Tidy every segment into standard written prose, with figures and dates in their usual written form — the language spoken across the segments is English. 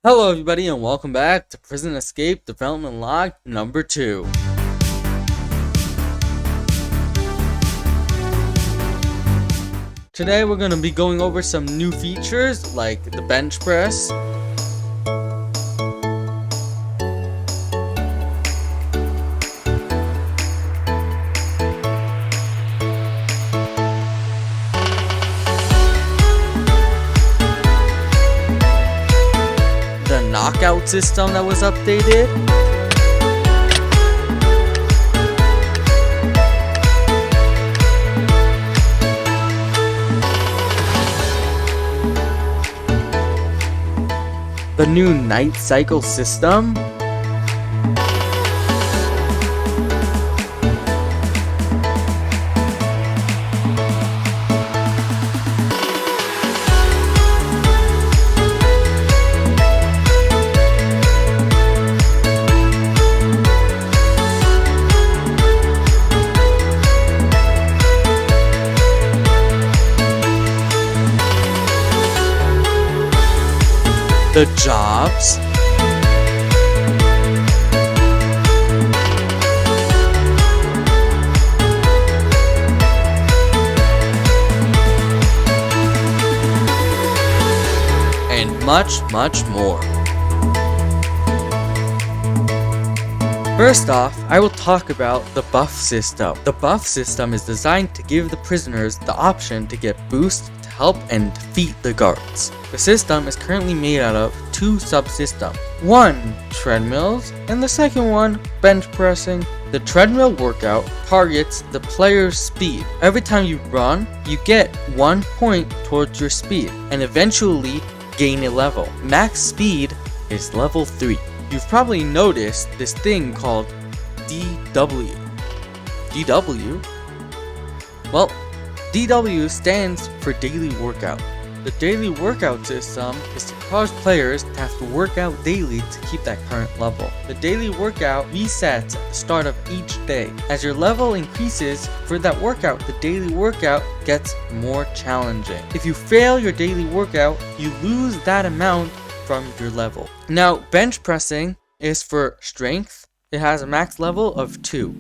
Hello everybody and welcome back to Prison Escape Development Log number 2. Today we're going to be going over some new features like the bench press, the knockout system that was updated, the new night cycle system, the jobs, and much more. First off, I will talk about the buff system. The buff system is designed to give the prisoners the option to get boosts to help and defeat the guards. The system is currently made out of two subsystems. One, treadmills, and the second one, bench pressing. The treadmill workout targets the player's speed. Every time you run, you get 1 point towards your speed, and eventually gain a level. Max speed is level 3. You've probably noticed this thing called DW. DW? Well, DW stands for daily workout. The daily workout system is to cause players to have to work out daily to keep that current level. The daily workout resets at the start of each day. As your level increases for that workout, the daily workout gets more challenging. If you fail your daily workout, you lose that amount from your level. Now, bench pressing is for strength. It has a max level of 2.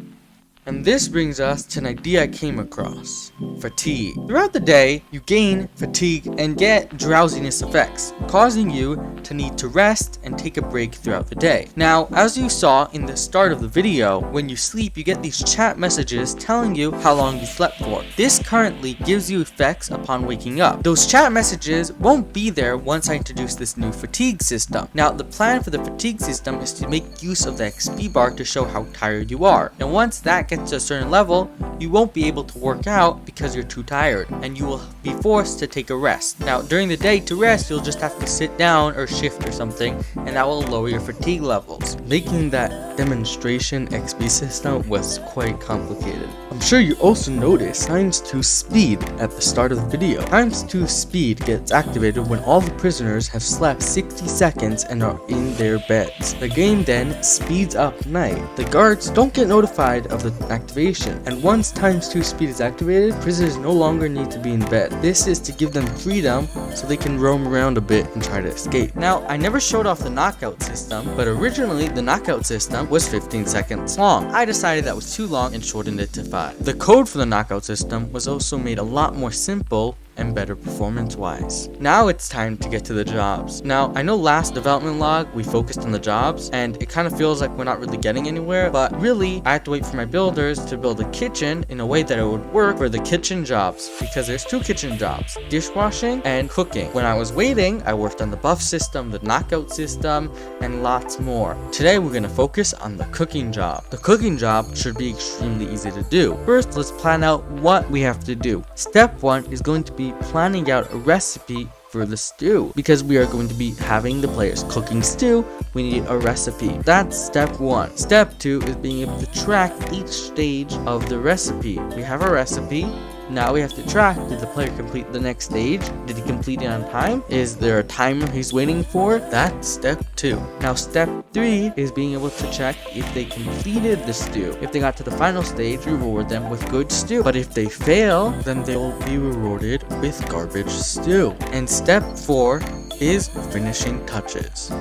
And this brings us to an idea I came across: fatigue. Throughout the day, you gain fatigue and get drowsiness effects, causing you to need to rest and take a break throughout the day. Now, as you saw in the start of the video, when you sleep, you get these chat messages telling you how long you slept for. This currently gives you effects upon waking up. Those chat messages won't be there once I introduce this new fatigue system. Now, the plan for the fatigue system is to make use of the XP bar to show how tired you are. And once that gets to a certain level, you won't be able to work out because you're too tired, and you will be forced to take a rest. Now, during the day, to rest, you'll just have to sit down or shift or something, and that will lower your fatigue levels. Making that demonstration XP system was quite complicated. I'm sure you also noticed times 2 speed at the start of the video. Times 2 speed gets activated when all the prisoners have slept 60 seconds and are in their beds. The game then speeds up night. The guards don't get notified of the activation, and once times 2 speed is activated, prisoners no longer need to be in bed. This is to give them freedom so they can roam around a bit and try to escape. Now, I never showed off the knockout system, but originally the knockout system was 15 seconds long. I decided that was too long and shortened it to 5. The code for the knockout system was also made a lot more simple and better performance-wise. Now it's time to get to the jobs. Now, I know last development log we focused on the jobs, and it kind of feels like we're not really getting anywhere, but really, I have to wait for my builders to build a kitchen in a way that it would work for the kitchen jobs, because there's 2 kitchen jobs: dishwashing and cooking. When I was waiting, I worked on the buff system, the knockout system, and lots more. Today, we're gonna focus on the cooking job. The cooking job should be extremely easy to do. First, let's plan out what we have to do. Step 1 is going to be planning out a recipe for the stew. Because we are going to be having the players cooking stew, we need a recipe. That's step 1. Step 2 is being able to track each stage of the recipe. We have a recipe. Now we have to track, did the player complete the next stage? Did he complete it on time? Is there a timer he's waiting for? That's step 2. Now step 3 is being able to check if they completed the stew. If they got to the final stage, we reward them with good stew. But if they fail, then they will be rewarded with garbage stew. And step 4 is finishing touches.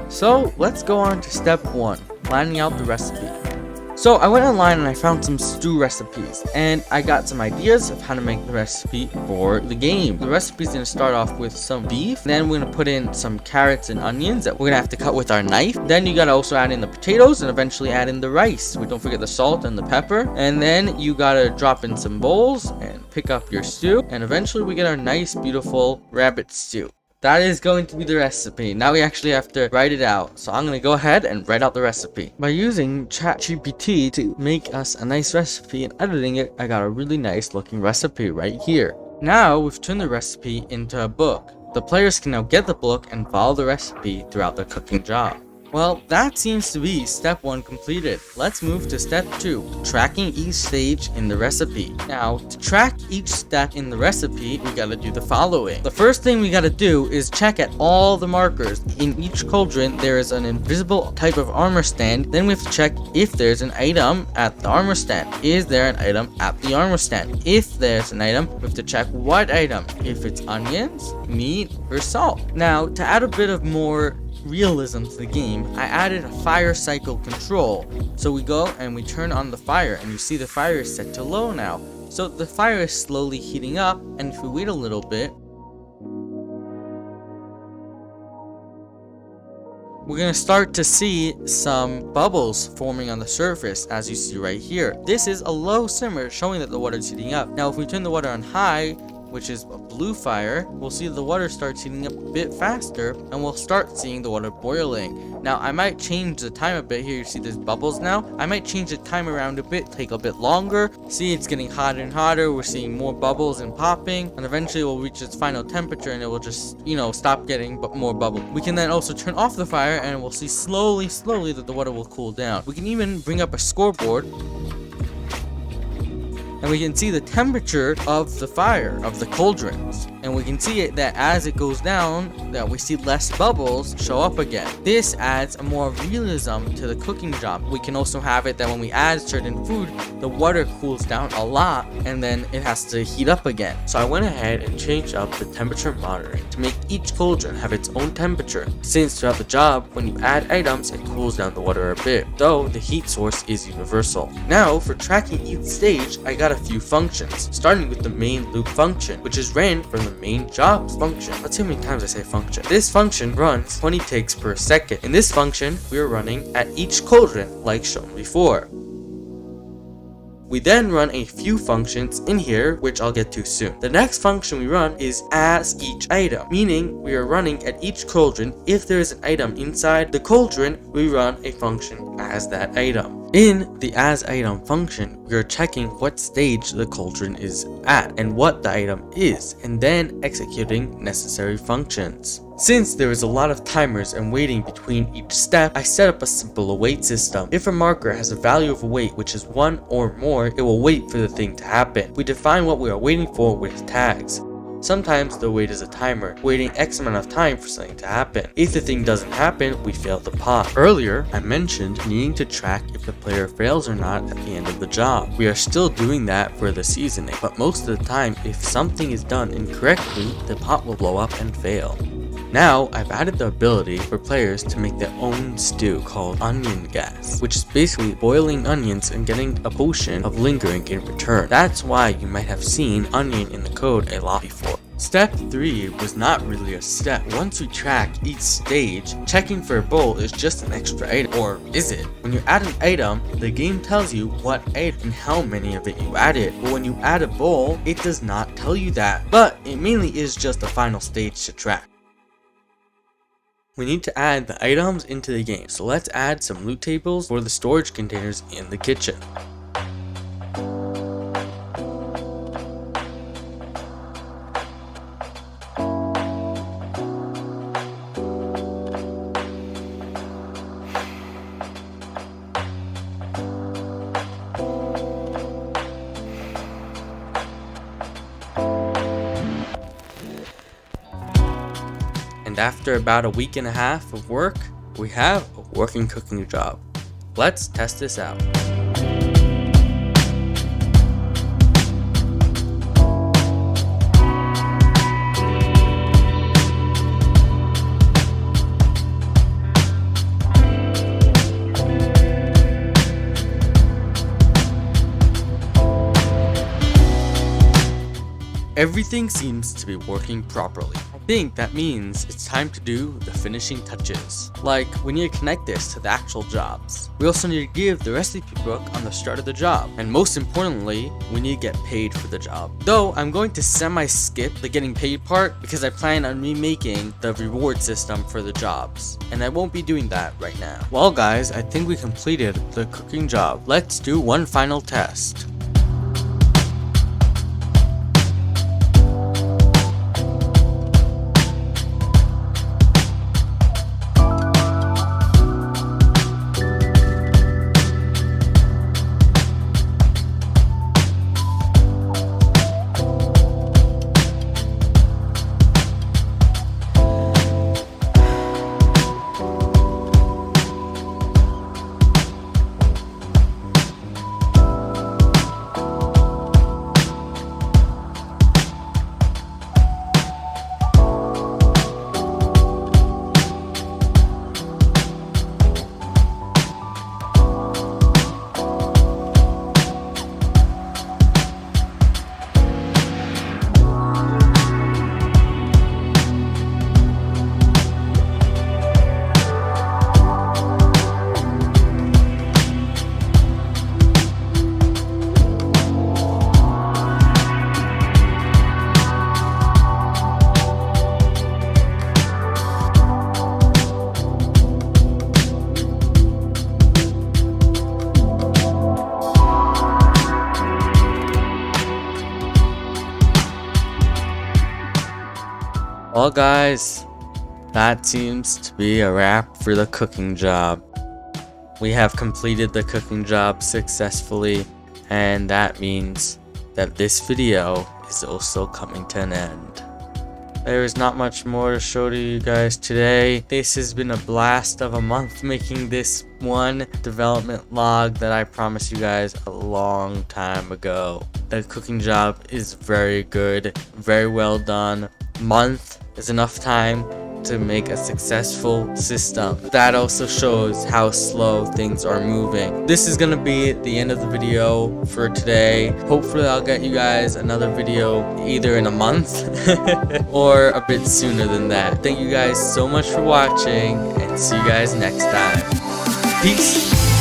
So let's go on to step 1, planning out the recipe. So I went online and I found some stew recipes, and I got some ideas of how to make the recipe for the game. The recipe is going to start off with some beef, then we're going to put in some carrots and onions that we're going to have to cut with our knife. Then you got to also add in the potatoes and eventually add in the rice. We don't forget the salt and the pepper. And then you got to drop in some bowls and pick up your stew, and eventually we get our nice beautiful rabbit stew. That is going to be the recipe. Now we actually have to write it out. So I'm going to go ahead and write out the recipe. By using ChatGPT to make us a nice recipe and editing it, I got a really nice looking recipe right here. Now we've turned the recipe into a book. The players can now get the book and follow the recipe throughout their cooking job. Well, that seems to be step 1 completed. Let's move to step 2, tracking each stage in the recipe. Now, to track each step in the recipe, we gotta do the following. The first thing we gotta do is check at all the markers. In each cauldron, there is an invisible type of armor stand. Then we have to check if there's an item at the armor stand. Is there an item at the armor stand? If there's an item, we have to check what item. If it's onions, meat, or salt. Now, to add a bit of more realism to the game, I added a fire cycle control. So we go and we turn on the fire, and you see the fire is set to low now. So the fire is slowly heating up, and if we wait a little bit, we're going to start to see some bubbles forming on the surface, as you see right here. This is a low simmer, showing that the water is heating up. Now if we turn the water on high, which is a blue fire, we'll see the water starts heating up a bit faster, and we'll start seeing the water boiling. Now I might change the time a bit. Here you see there's bubbles now. I might change the time around a bit, take a bit longer. See, it's getting hotter and hotter. We're seeing more bubbles and popping, and eventually we'll reach its final temperature and it will just, stop getting more bubbles. We can then also turn off the fire, and we'll see slowly that the water will cool down. We can even bring up a scoreboard, and we can see the temperature of the fire, of the cauldrons. And we can see it that as it goes down, that we see less bubbles show up again. This adds a more realism to the cooking job. We can also have it that when we add certain food, the water cools down a lot, and then it has to heat up again. So I went ahead and changed up the temperature monitoring to make each cauldron have its own temperature, since throughout the job, when you add items, it cools down the water a bit, though the heat source is universal. Now, for tracking each stage, I got a few functions, starting with the main loop function, which is ran from the main jobs function. Let's see how many times I say function. This function runs 20 ticks per second. In this function, we are running at each cauldron like shown before. We then run a few functions in here, which I'll get to soon. The next function we run is as each item, meaning we are running at each cauldron. If there is an item inside the cauldron, we run a function as that item. In the as item function, we are checking what stage the cauldron is at and what the item is, and then executing necessary functions. Since there is a lot of timers and waiting between each step, I set up a simple await system. If a marker has a value of await which is 1 or more, it will wait for the thing to happen. We define what we are waiting for with tags. Sometimes the wait is a timer, waiting X amount of time for something to happen. If the thing doesn't happen, we fail the pot. Earlier, I mentioned needing to track if the player fails or not at the end of the job. We are still doing that for the seasoning, but most of the time, if something is done incorrectly, the pot will blow up and fail. Now, I've added the ability for players to make their own stew called onion gas, which is basically boiling onions and getting a potion of lingering in return. That's why you might have seen onion in the code a lot before. Step 3 was not really a step. Once we track each stage, checking for a bowl is just an extra item, or is it? When you add an item, the game tells you what item and how many of it you added, but when you add a bowl, it does not tell you that, but it mainly is just a final stage to track. We need to add the items into the game, so let's add some loot tables for the storage containers in the kitchen. And after about a week and a half of work, we have a working cooking job. Let's test this out. Everything seems to be working properly. I think that means it's time to do the finishing touches. Like, we need to connect this to the actual jobs. We also need to give the recipe book on the start of the job. And most importantly, we need to get paid for the job. Though, I'm going to semi-skip the getting paid part because I plan on remaking the reward system for the jobs. And I won't be doing that right now. Well guys, I think we completed the cooking job. Let's do one final test. Well guys, that seems to be a wrap for the cooking job. We have completed the cooking job successfully, and that means that this video is also coming to an end. There is not much more to show to you guys today. This has been a blast of a month making this one development log that I promised you guys a long time ago. The cooking job is very good, very well done. Month is enough time to make a successful system. That also shows how slow things are moving. This is gonna be the end of the video for today. Hopefully I'll get you guys another video either in a month or a bit sooner than that. Thank you guys so much for watching, and see you guys next time. Peace.